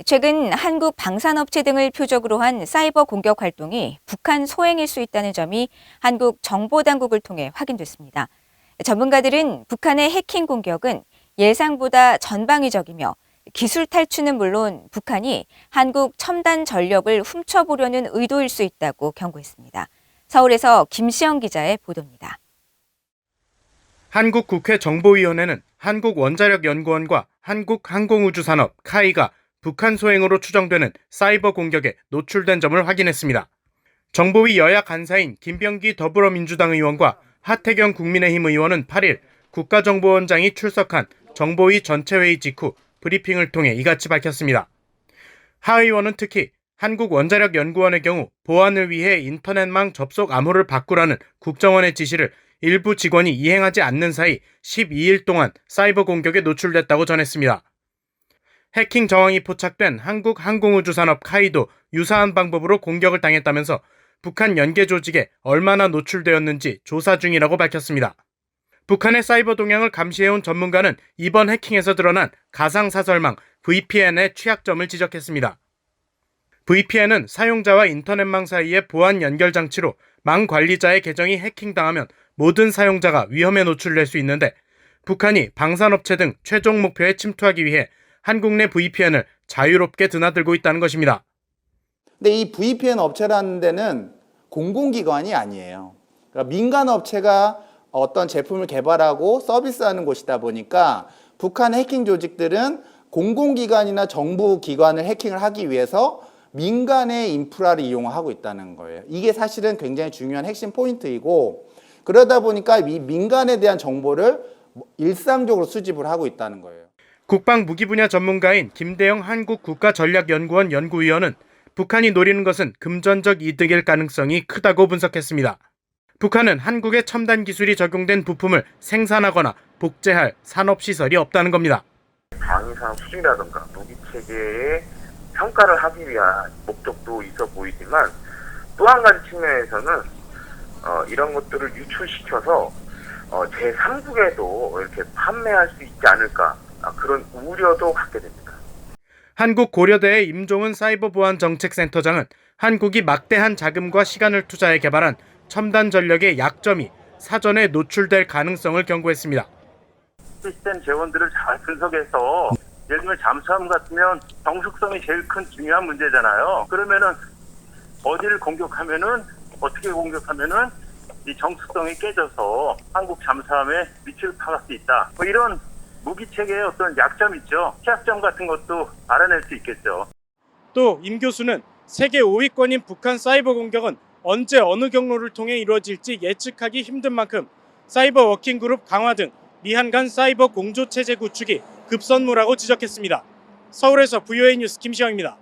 최근 한국 방산업체 등을 표적으로 한 사이버 공격 활동이 북한 소행일 수 있다는 점이 한국 정보당국을 통해 확인됐습니다. 전문가들은 북한의 해킹 공격은 예상보다 전방위적이며 기술 탈취는 물론 북한이 한국 첨단 전력을 훔쳐보려는 의도일 수 있다고 경고했습니다. 서울에서 김시영 기자의 보도입니다. 한국국회 정보위원회는 한국원자력연구원과 한국항공우주산업 카이가 북한 소행으로 추정되는 사이버 공격에 노출된 점을 확인했습니다. 정보위 여야 간사인 김병기 더불어민주당 의원과 하태경 국민의힘 의원은 8일 국가정보원장이 출석한 정보위 전체회의 직후 브리핑을 통해 이같이 밝혔습니다. 하 의원은 특히 한국원자력연구원의 경우 보안을 위해 인터넷망 접속 암호를 바꾸라는 국정원의 지시를 일부 직원이 이행하지 않는 사이 12일 동안 사이버 공격에 노출됐다고 전했습니다. 해킹 정황이 포착된 한국항공우주산업 카이도 유사한 방법으로 공격을 당했다면서 북한 연계 조직에 얼마나 노출되었는지 조사 중이라고 밝혔습니다. 북한의 사이버 동향을 감시해온 전문가는 이번 해킹에서 드러난 가상사설망 VPN의 취약점을 지적했습니다. VPN은 사용자와 인터넷망 사이의 보안 연결 장치로 망 관리자의 계정이 해킹당하면 모든 사용자가 위험에 노출될 수 있는데 북한이 방산업체 등 최종 목표에 침투하기 위해 한국 내 VPN을 자유롭게 드나들고 있다는 것입니다. 근데 이 VPN 업체라는 데는 공공기관이 아니에요. 그러니까 민간 업체가 어떤 제품을 개발하고 서비스하는 곳이다 보니까 북한 해킹 조직들은 공공기관이나 정부기관을 해킹을 하기 위해서 민간의 인프라를 이용하고 있다는 거예요. 이게 사실은 굉장히 중요한 핵심 포인트이고 그러다 보니까 이 민간에 대한 정보를 일상적으로 수집을 하고 있다는 거예요. 국방무기 분야 전문가인 김대영 한국국가전략연구원 연구위원은 북한이 노리는 것은 금전적 이득일 가능성이 크다고 분석했습니다. 북한은 한국의 첨단 기술이 적용된 부품을 생산하거나 복제할 산업시설이 없다는 겁니다. 방위산업 수준이라든가 무기체계의 평가를 하기 위한 목적도 있어 보이지만 또 한 가지 측면에서는 이런 것들을 유출시켜서 제3국에도 이렇게 판매할 수 있지 않을까 그런 우려도 갖게 됩니다. 한국 고려대의 임종은 사이버보안정책센터장은 한국이 막대한 자금과 시간을 투자해 개발한 첨단 전력의 약점이 사전에 노출될 가능성을 경고했습니다. 시스템 재원들을 잘 분석해서 예를 들면 잠수함 같으면 정숙성이 제일 큰 중요한 문제잖아요. 그러면은 어디를 공격하면은 어떻게 공격하면은 이 정숙성이 깨져서 한국 잠수함에 위치를 파갈 수 있다. 뭐 이런 무기 체계의 어떤 약점 있죠. 취약점 같은 것도 알아낼 수 있겠죠. 또 임 교수는 세계 5위권인 북한 사이버 공격은 언제 어느 경로를 통해 이루어질지 예측하기 힘든 만큼 사이버 워킹그룹 강화 등 미한 간 사이버 공조체제 구축이 급선무라고 지적했습니다. 서울에서 VOA 뉴스 김시영입니다.